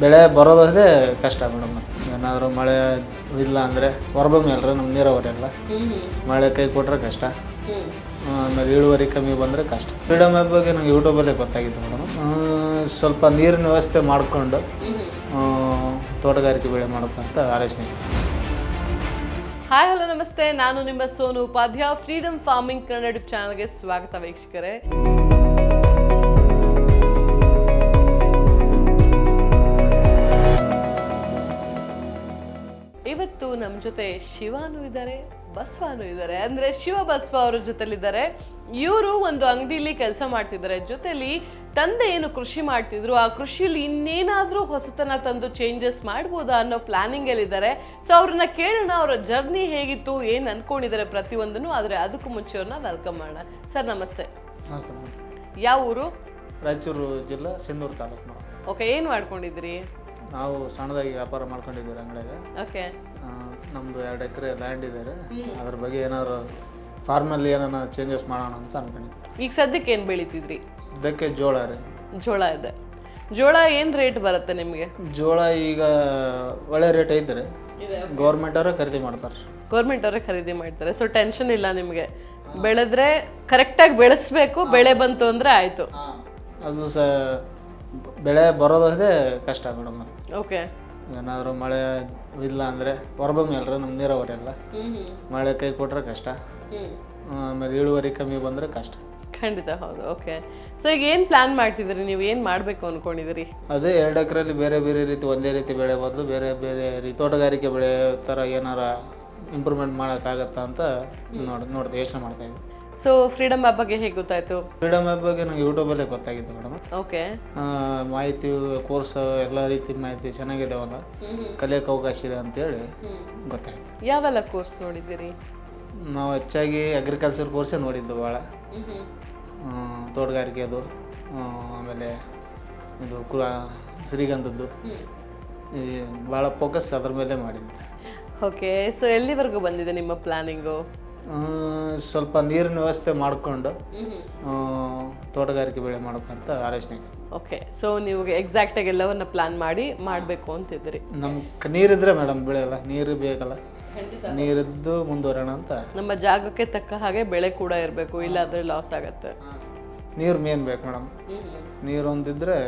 ಬೆಳೆ ಬರೋದೇ ಕಷ್ಟ ಮೇಡಮ್. ಏನಾದರೂ ಮಳೆ ಇಲ್ಲ ಅಂದರೆ ಹೊರಭೂಮಿ ಅಲ್ರಿ, ನಮ್ಮ ನೀರಾವರಿ ಅಲ್ಲ, ಮಳೆ ಕೈ ಕೊಟ್ಟರೆ ಕಷ್ಟ. ಆಮೇಲೆ ಇಳುವರಿ ಕಮ್ಮಿ ಬಂದರೆ ಕಷ್ಟ. ಫ್ರೀಡಮ್ ಆ್ಯಪ್ ಬಗ್ಗೆ ನಂಗೆ ಯೂಟ್ಯೂಬಲ್ಲೇ ಗೊತ್ತಾಗಿತ್ತು ಮೇಡಮ್. ಸ್ವಲ್ಪ ನೀರಿನ ವ್ಯವಸ್ಥೆ ಮಾಡಿಕೊಂಡು ತೋಟಗಾರಿಕೆ ಬೆಳೆ ಮಾಡೋಕ್ಕಂತ ಆಲೋಚನೆ. ಹಾಯ್ ಹಲೋ ನಮಸ್ತೆ, ನಾನು ನಿಮ್ಮ Sonu Upadhyaya. Freedom farming Kannada YouTube ಚಾನಲ್ಗೆ ಸ್ವಾಗತ ವೀಕ್ಷಕರೇ. ಇವತ್ತು ನಮ್ಮ ಜೊತೆ ಶಿವಾನು ಇದ್ದಾರೆ, ಬಸವಾನು ಇದ್ದಾರೆ. ಅಂದ್ರೆ ಶಿವ ಬಸವ ಅವ್ರ ಜೊತೆಲಿದ್ದಾರೆ. ಇವರು ಒಂದು ಅಂಗಡಿಲಿ ಕೆಲಸ ಮಾಡ್ತಿದ್ದಾರೆ. ಜೊತೆಲಿ ತಂದೆ ಏನು ಕೃಷಿ ಮಾಡ್ತಿದ್ರು, ಆ ಕೃಷಿಯಲ್ಲಿ ಇನ್ನೇನಾದ್ರೂ ಹೊಸತನ ತಂದು ಚೇಂಜಸ್ ಮಾಡ್ಬೋದಾ ಅನ್ನೋ ಪ್ಲಾನಿಂಗ್ ಅಲ್ಲಿ ಇದ್ದಾರೆ. ಸೊ ಅವ್ರನ್ನ ಕೇಳೋಣ, ಅವರ ಜರ್ನಿ ಹೇಗಿತ್ತು, ಏನ್ ಅನ್ಕೊಂಡಿದ್ದಾರೆ ಪ್ರತಿಯೊಂದನ್ನು. ಆದ್ರೆ ಅದಕ್ಕೂ ಮುಂಚೆ ಅವ್ರನ್ನ ವೆಲ್ಕಮ್ ಮಾಡೋಣ. ಸರ್ ನಮಸ್ತೆ. ನಮಸ್ತೆ. ಯಾವ ಊರು? ರಾಯಚೂರು ಜಿಲ್ಲಾ ಸಿಂಧೂರು ತಾಲೂಕು. ಓಕೆ, ಏನ್ ಮಾಡ್ಕೊಂಡಿದ್ದೀರಿ? ನಾವು ಸಣ್ಣದಾಗಿ ವ್ಯಾಪಾರ ಮಾಡ್ಕೊಂಡಿದ್ದೀವಿ ಅಂಗಡಿಯಾಗ. ಓಕೆ. ನಮ್ದು 2 ಎಕರೆ ಲ್ಯಾಂಡ್ ಇದೆ. ಅದ್ರ ಬಗ್ಗೆ ಏನಾದ್ರು ಫಾರ್ಮಲ್ಲಿ ಏನಾರ ಚೇಂಜಸ್ ಮಾಡೋಣ ಅಂತ ಅನ್ಕೊಂಡಿದ್ವಿ. ಈಗ ಸದ್ಯಕ್ಕೆ ಏನ್ ಬೆಳಿತಿದ್ರಿ? ಇದಕ್ಕೆ ಜೋಳ ರೀ. ಜೋಳ ಇದೆ. ಜೋಳ ಏನ್ ರೇಟ್ ಬರುತ್ತೆ ನಿಮಗೆ? ಜೋಳ ಈಗ ಒಳ್ಳೆ ರೇಟ್ ಐತ್ರಿ. ಗೌರ್ಮೆಂಟ್ ಅವರೇ ಖರೀದಿ ಮಾಡ್ತಾರೆ. ಗೌರ್ಮೆಂಟ್ ಅವರೇ ಖರೀದಿ ಮಾಡ್ತಾರೆ. ಸೊ ಟೆನ್ಷನ್ ಇಲ್ಲ ನಿಮಗೆ. ಬೆಳೆದ್ರೆ ಕರೆಕ್ಟಾಗಿ ಬೆಳೆಸ್ಬೇಕು, ಬೆಳೆ ಬಂತು ಅಂದ್ರೆ ಆಯ್ತು. ಅದು ಬೆಳೆ ಬರೋದೇ ಕಷ್ಟ ಮೇಡಮ್. ಓಕೆ. ಏನಾದರೂ ಮಳೆ ಇಲ್ಲ ಅಂದರೆ ಹೊರಭೂಮಿ ಅಲ್ರಿ, ನಮ್ಮ ನೀರಾವರಿ ಅಲ್ಲ, ಮಳೆ ಕೈ ಕೊಟ್ಟರೆ ಕಷ್ಟ. ಆಮೇಲೆ ಇಳುವರಿ ಕಮ್ಮಿ ಬಂದರೆ ಕಷ್ಟ. ಖಂಡಿತ ಹೌದು. ಓಕೆ. ಸೊ ಈಗ ಏನು ಪ್ಲಾನ್ ಮಾಡ್ತಿದ್ರಿ ನೀವು? ಏನು ಮಾಡಬೇಕು ಅನ್ಕೊಂಡಿದ್ದೀರಿ? ಅದೇ 2 ಎಕರೆಯಲ್ಲಿ ಬೇರೆ ಬೇರೆ ರೀತಿ, ಒಂದೇ ರೀತಿ ಬೆಳೆ ಬದಲು ಬೇರೆ ಬೇರೆ ರೀತಿ ತೋಟಗಾರಿಕೆ ಬೆಳೆ ಥರ ಏನಾರ ಇಂಪ್ರೂವ್ಮೆಂಟ್ ಮಾಡೋಕ್ಕಾಗತ್ತಾ ಅಂತ ನೋಡ್ದೆ ಯೋಚನೆ ಮಾಡ್ತಾಯಿದ್ವಿ. ಸೊ ಫ್ರೀಡಮ್ ಆ್ಯಪ್ ಬಗ್ಗೆ ಹೇಗೆ ಗೊತ್ತಾಯ್ತು? ಫ್ರೀಡಮ್ ಆ್ಯಪ್ ಬಗ್ಗೆ ನಂಗೆ ಯೂಟ್ಯೂಬಲ್ಲೇ ಗೊತ್ತಾಗಿತ್ತು ಮೇಡಮ್. ಓಕೆ. ಮಾಹಿತಿ, ಕೋರ್ಸ್ ಎಲ್ಲ ರೀತಿ ಮಾಹಿತಿ ಚೆನ್ನಾಗಿದ್ದಾವಲ್ಲ, ಕಲಿಯೋಕೆ ಅವಕಾಶ ಇದೆ ಅಂತೇಳಿ ಗೊತ್ತಾಯ್ತು. ಯಾವೆಲ್ಲ ಕೋರ್ಸ್ ನೋಡಿದ್ದೀರಿ? ನಾವು ಹೆಚ್ಚಾಗಿ ಅಗ್ರಿಕಲ್ಚರ್ ಕೋರ್ಸೇ ನೋಡಿದ್ದು ಭಾಳ. ತೋಟಗಾರಿಕೆದು, ಆಮೇಲೆ ಇದು ಶ್ರೀಗಂಧದ್ದು, ಈ ಭಾಳ ಫೋಕಸ್ ಅದ್ರ ಮೇಲೆ ಮಾಡಿದ್ದೆ. ಓಕೆ. ಸೊ ಎಲ್ಲಿವರೆಗೂ ಬಂದಿದೆ ನಿಮ್ಮ ಪ್ಲಾನಿಂಗು? ಸ್ವಲ್ಪ ನೀರಿನ ವ್ಯವಸ್ಥೆ ಮಾಡಿಕೊಂಡು ತೋಟಗಾರಿಕೆ ಬೆಳೆ ಮಾಡೋಕ್ಕಂತ ಆಲೋಚನೆ ಐತಿ. ಓಕೆ. ಸೊ ನೀವು ಎಕ್ಸಾಕ್ಟಾಗಿ ಎಲ್ಲವನ್ನ ಪ್ಲಾನ್ ಮಾಡಿ ಮಾಡಬೇಕು ಅಂತಿದ್ರಿ. ನಮ್ಮ ನೀರಿದ್ರೆ ಮೇಡಮ್ ಬೆಳೆಯಲ್ಲ, ನೀರು ಬೇಕಲ್ಲ, ನೀರಿದ್ದು ಮುಂದುವರೋಣ ಅಂತ. ನಮ್ಮ ಜಾಗಕ್ಕೆ ತಕ್ಕ ಹಾಗೆ ಬೆಳೆ ಕೂಡ ಇರಬೇಕು, ಇಲ್ಲಾಂದ್ರೆ ಲಾಸ್ ಆಗುತ್ತೆ. ನೀರು ಮೇನ್ ಬೇಕು ಮೇಡಮ್. ನೀರು ಒಂದಿದ್ರೆ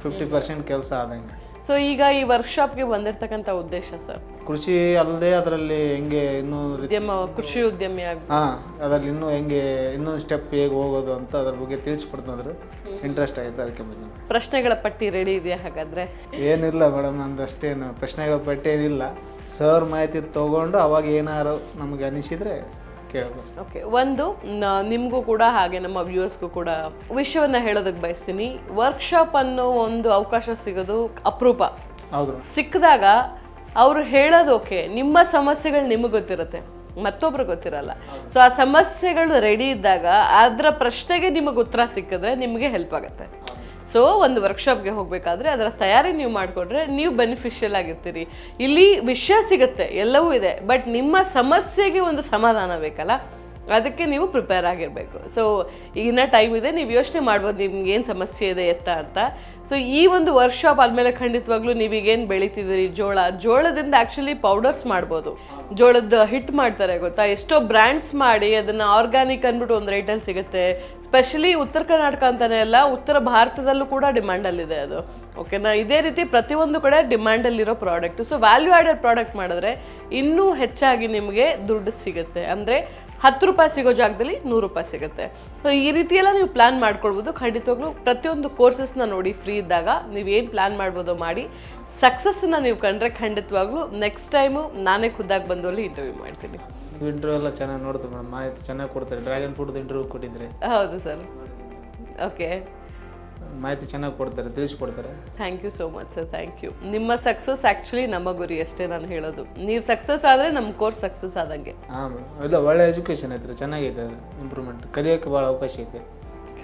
50% ಕೆಲಸ ಆದಂಗೆ. ಸೊ ಈಗ ಈ ವರ್ಕ್ಶಾಪ್ಗೆ ಬಂದಿರತಕ್ಕಂಥ ಉದ್ದೇಶ ಸರ್? ಕೃಷಿ ಅಲ್ಲದೆ ಅದರಲ್ಲಿ ಹೆಂಗೆ ಇನ್ನೂ ಕೃಷಿ ಉದ್ಯಮಿ ಅದರಲ್ಲಿ ಇನ್ನೂ ಸ್ಟೆಪ್ ಹೇಗೆ ಹೋಗೋದು ಅಂತ ಅದ್ರ ಬಗ್ಗೆ ತಿಳಿಸ್ಕೊಡ್ತಂದ್ರೆ ಇಂಟ್ರೆಸ್ಟ್ ಆಯ್ತು, ಅದಕ್ಕೆ ಬಂದ. ಪ್ರಶ್ನೆಗಳ ಪಟ್ಟಿ ರೆಡಿ ಇದೆಯಾ ಹಾಗಾದ್ರೆ? ಏನಿಲ್ಲ ಮೇಡಮ್, ನಂದು ಅಷ್ಟೇನು ಪ್ರಶ್ನೆಗಳ ಪಟ್ಟಿ ಏನಿಲ್ಲ. ಸರ್ ಮಾಹಿತಿ ತಗೊಂಡು ಅವಾಗ ಏನಾರು ನಮಗೆ ಅನಿಸಿದ್ರೆ ಕೇಳಬಹುದು. ಓಕೆ. ಒಂದು ನಿಮಗೂ ಕೂಡ ಹಾಗೆ ನಮ್ಮ ವ್ಯೂವರ್ಸ್ಗೂ ಕೂಡ ವಿಷಯವನ್ನ ಹೇಳೋದಕ್ಕೆ ಬಯಸ್ತೀನಿ. ವರ್ಕ್ಶಾಪ್ ಅನ್ನೋ ಒಂದು ಅವಕಾಶ ಸಿಗೋದು ಅಪರೂಪ. ಹೌದು. ಸಿಕ್ಕಿದಾಗ ಅವರು ಹೇಳೋದು ಓಕೆ, ನಿಮ್ಮ ಸಮಸ್ಯೆಗಳು ನಿಮಗೆ ಗೊತ್ತಿರುತ್ತೆ, ಮತ್ತೊಬ್ರು ಗೊತ್ತಿರಲ್ಲ. ಸೊ ಆ ಸಮಸ್ಯೆಗಳು ರೆಡಿ ಇದ್ದಾಗ ಅದರ ಪ್ರಶ್ನೆಗೆ ನಿಮಗೆ ಉತ್ತರ ಸಿಕ್ಕಿದ್ರೆ ನಿಮಗೆ ಹೆಲ್ಪ್ ಆಗುತ್ತೆ. ಸೊ ಒಂದು ವರ್ಕ್ಶಾಪ್ಗೆ ಹೋಗಬೇಕಾದ್ರೆ ಅದರ ತಯಾರಿ ನೀವು ಮಾಡಿಕೊಂಡ್ರೆ ನೀವು ಬೆನಿಫಿಷಿಯಲ್ ಆಗಿರ್ತೀರಿ. ಇಲ್ಲಿ ವಿಷಯ ಸಿಗುತ್ತೆ, ಎಲ್ಲವೂ ಇದೆ, ಬಟ್ ನಿಮ್ಮ ಸಮಸ್ಯೆಗೆ ಒಂದು ಸಮಾಧಾನ ಬೇಕಲ್ಲ, ಅದಕ್ಕೆ ನೀವು ಪ್ರಿಪೇರ್ ಆಗಿರಬೇಕು. ಸೊ ಈಗಿನ ಟೈಮ್ ಇದೆ, ನೀವು ಯೋಚನೆ ಮಾಡ್ಬೋದು ನಿಮ್ಗೆ ಏನು ಸಮಸ್ಯೆ ಇದೆ ಎತ್ತ ಅಂತ. ಸೊ ಈ ಒಂದು ವರ್ಕ್ಶಾಪ್ ಆದಮೇಲೆ ಖಂಡಿತವಾಗ್ಲೂ ನೀವೀಗೇನು ಬೆಳೀತಿದ್ದೀರಿ, ಜೋಳದಿಂದ ಆ್ಯಕ್ಚುಲಿ ಪೌಡರ್ಸ್ ಮಾಡ್ಬೋದು. ಜೋಳದ ಹಿಟ್ ಮಾಡ್ತಾರೆ ಗೊತ್ತಾ, ಎಷ್ಟೋ ಬ್ರ್ಯಾಂಡ್ಸ್ ಮಾಡಿ ಅದನ್ನು ಆರ್ಗ್ಯಾನಿಕ್ ಅಂದ್ಬಿಟ್ಟು ಒಂದು ರೇಟಲ್ಲಿ ಸಿಗುತ್ತೆ. ಸ್ಪೆಷಲಿ ಉತ್ತರ ಕರ್ನಾಟಕ ಅಂತಲೇ ಅಲ್ಲ, ಉತ್ತರ ಭಾರತದಲ್ಲೂ ಕೂಡ ಡಿಮ್ಯಾಂಡಲ್ಲಿದೆ ಅದು. ಓಕೆನಾ? ಇದೇ ರೀತಿ ಪ್ರತಿಯೊಂದು ಕಡೆ ಡಿಮ್ಯಾಂಡಲ್ಲಿರೋ product. So value added product ಮಾಡಿದ್ರೆ ಇನ್ನೂ ಹೆಚ್ಚಾಗಿ ನಿಮಗೆ ದುಡ್ಡು ಸಿಗುತ್ತೆ. ಅಂದರೆ 10 ರೂಪಾಯಿ ಸಿಗೋ ಜಾಗದಲ್ಲಿ 100 ರೂಪಾಯಿ ಸಿಗುತ್ತೆ. ಸೊ ಈ ರೀತಿಯೆಲ್ಲ ನೀವು ಪ್ಲ್ಯಾನ್ ಮಾಡ್ಕೊಳ್ಬೋದು. ಖಂಡಿತವಾಗ್ಲೂ ಪ್ರತಿಯೊಂದು ಕೋರ್ಸಸ್ನ ನೋಡಿ, ಫ್ರೀ ಇದ್ದಾಗ ನೀವು ಏನು ಪ್ಲ್ಯಾನ್ ಮಾಡ್ಬೋದೋ ಮಾಡಿ. ಸಕ್ಸಸ್ಸನ್ನು ನೀವು ಕಂಡ್ರೆ ಖಂಡಿತವಾಗ್ಲೂ ನೆಕ್ಸ್ಟ್ ಟೈಮು ನಾನೇ ಖುದ್ದಾಗಿ ಬಂದು ಅಲ್ಲಿ ಇಂಟರ್ವ್ಯೂ ಮಾಡ್ತೀನಿ. ಇಂಟರ್ವ್ಯೂ ಎಲ್ಲ ಚೆನ್ನಾಗಿ ನೋಡ್ತೀವಿ ಮೇಡಮ್, ಮಾಹಿತಿ ಚೆನ್ನಾಗಿ ಕೊಡ್ತಾರೆ. ಡ್ರ್ಯಾಗನ್ ಫ್ರೂಟ್ದು ಇಂಟರ್ವ್ಯೂ ಕೊಟ್ಟಿದ್ರೆ. ಹೌದು ಸರ್. ಓಕೆ. ಮಾಹಿತಿ ಚೆನ್ನಾಗಿ ಕೊಡ್ತಾರೆ, ತಿಳಿಸ್ಕೊಡ್ತಾರೆ. Thank you so much sir, thank you. ನಿಮ್ಮ ಸಕ್ಸಸ್ ಆ್ಯಕ್ಚುಲಿ ನಮ್ಮ ಗುರಿ ಅಷ್ಟೇ ನಾನು ಹೇಳೋದು. ನೀವು ಸಕ್ಸಸ್ ಆದರೆ ನಮ್ಮ ಕೋರ್ಸ್ ಸಕ್ಸಸ್ ಆದಂಗೆ. ಹಾಂ ಮೇಡಮ್, ಇಲ್ಲ ಒಳ್ಳೆ ಎಜುಕೇಷನ್ ಐತ್ರಿ, ಚೆನ್ನಾಗಿದೆ, ಅದು ಇಂಪ್ರೂವ್ಮೆಂಟ್, ಕಲಿಯೋಕ್ಕೆ ಭಾಳ ಅವಕಾಶ ಐತೆ.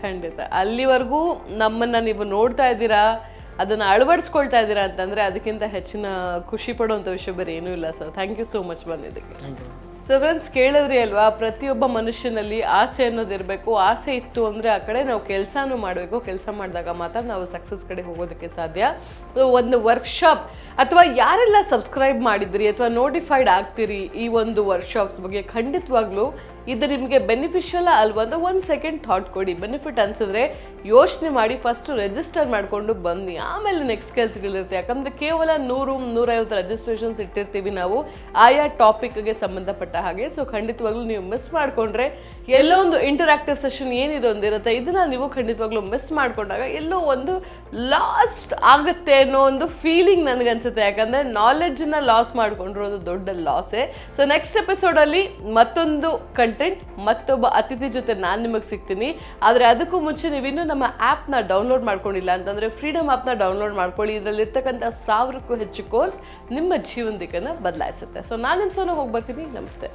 ಖಂಡಿತ. ಅಲ್ಲಿವರೆಗೂ ನಮ್ಮನ್ನು ನೀವು ನೋಡ್ತಾ ಇದ್ದೀರಾ, ಅದನ್ನು ಅಳವಡಿಸ್ಕೊಳ್ತಾ ಇದ್ದೀರಾ ಅಂತಂದರೆ ಅದಕ್ಕಿಂತ ಹೆಚ್ಚಿನ ಖುಷಿ ಪಡುವಂಥ ವಿಷಯ ಬೇರೆ ಏನೂ ಇಲ್ಲ sir. Thank you so much ಬಂದಿದ್ದಕ್ಕೆ. Thank you. ಸೊ ಫ್ರೆಂಡ್ಸ್, ಕೇಳಿದ್ರಿ ಅಲ್ವಾ, ಪ್ರತಿಯೊಬ್ಬ ಮನುಷ್ಯನಲ್ಲಿ ಆಸೆ ಅನ್ನೋದಿರಬೇಕು. ಆಸೆ ಇತ್ತು ಅಂದರೆ ಆ ಕಡೆ ನಾವು ಕೆಲಸನೂ ಮಾಡಬೇಕು. ಕೆಲಸ ಮಾಡಿದಾಗ ಮಾತ್ರ ನಾವು ಸಕ್ಸಸ್ ಕಡೆ ಹೋಗೋದಕ್ಕೆ ಸಾಧ್ಯ. ಸೊ ಒಂದು ವರ್ಕ್ಶಾಪ್ ಅಥವಾ ಯಾರೆಲ್ಲ ಸಬ್ಸ್ಕ್ರೈಬ್ ಮಾಡಿದ್ರಿ ಅಥವಾ ನೋಟಿಫೈಡ್ ಆಗ್ತೀರಿ ಈ ಒಂದು ವರ್ಕ್ಶಾಪ್ಸ್ ಬಗ್ಗೆ, ಖಂಡಿತವಾಗ್ಲೂ ಇದು ನಿಮಗೆ ಬೆನಿಫಿಷಿಯಲ್ ಅಲ್ವಾ ಅಂತ 1 ಸೆಕೆಂಡ್ ಥಾಟ್ ಕೊಡಿ. ಬೆನಿಫಿಟ್ ಅನ್ಸಿದ್ರೆ ಯೋಚನೆ ಮಾಡಿ ಫಸ್ಟ್ ರಿಜಿಸ್ಟರ್ ಮಾಡಿಕೊಂಡು ಬನ್ನಿ, ಆಮೇಲೆ ನೆಕ್ಸ್ಟ್ ಕೆಲಸಗಳಿರುತ್ತೆ. ಯಾಕಂದರೆ ಕೇವಲ 100-150 ರಿಜಿಸ್ಟ್ರೇಷನ್ಸ್ ಇಟ್ಟಿರ್ತೀವಿ ನಾವು ಆಯಾ ಟಾಪಿಕ್ಗೆ ಸಂಬಂಧಪಟ್ಟ ಹಾಗೆ. ಸೊ ಖಂಡಿತವಾಗ್ಲೂ ನೀವು ಮಿಸ್ ಮಾಡಿಕೊಂಡ್ರೆ ಎಲ್ಲೋ ಒಂದು ಇಂಟರಾಕ್ಟಿವ್ ಸೆಷನ್ ಏನಿದೆ ಒಂದಿರುತ್ತೆ, ಇದನ್ನ ನೀವು ಖಂಡಿತವಾಗ್ಲೂ ಮಿಸ್ ಮಾಡ್ಕೊಂಡಾಗ ಎಲ್ಲೋ ಒಂದು ಲಾಸ್ಟ್ ಆಗುತ್ತೆ ಅನ್ನೋ ಒಂದು ಫೀಲಿಂಗ್ ನನಗನ್ಸುತ್ತೆ. ಯಾಕಂದರೆ ನಾಲೆಡ್ಜನ್ನ ಲಾಸ್ ಮಾಡ್ಕೊಂಡಿರೋದು ದೊಡ್ಡ ಲಾಸೇ. ಸೊ ನೆಕ್ಸ್ಟ್ ಎಪಿಸೋಡಲ್ಲಿ ಮತ್ತೊಂದು ಕಂಟೆಂಟ್, ಮತ್ತೊಬ್ಬ ಅತಿಥಿ ಜೊತೆ ನಾನು ನಿಮಗೆ ಸಿಗ್ತೀನಿ. ಆದರೆ ಅದಕ್ಕೂ ಮುಂಚೆ ನೀವಿನ್ನೂ ನಮ್ಮ ಆ್ಯಪ್ನ ಡೌನ್ಲೋಡ್ ಮಾಡ್ಕೊಂಡಿಲ್ಲ ಅಂತಂದರೆ ಫ್ರೀಡಮ್ ಆ್ಯಪ್ನ ಡೌನ್ಲೋಡ್ ಮಾಡ್ಕೊಳ್ಳಿ. ಇದರಲ್ಲಿರ್ತಕ್ಕಂಥ 1000ಕ್ಕೂ ಹೆಚ್ಚು ಕೋರ್ಸ್ ನಿಮ್ಮ ಜೀವನ ದಿಕ್ಕನ್ನು ಬದಲಾಯಿಸುತ್ತೆ. ಸೊ ನಾನು ನಿಮ್ಮ ಸೋನ ಹೋಗಿ ಬರ್ತೀನಿ. ನಮಸ್ತೆ.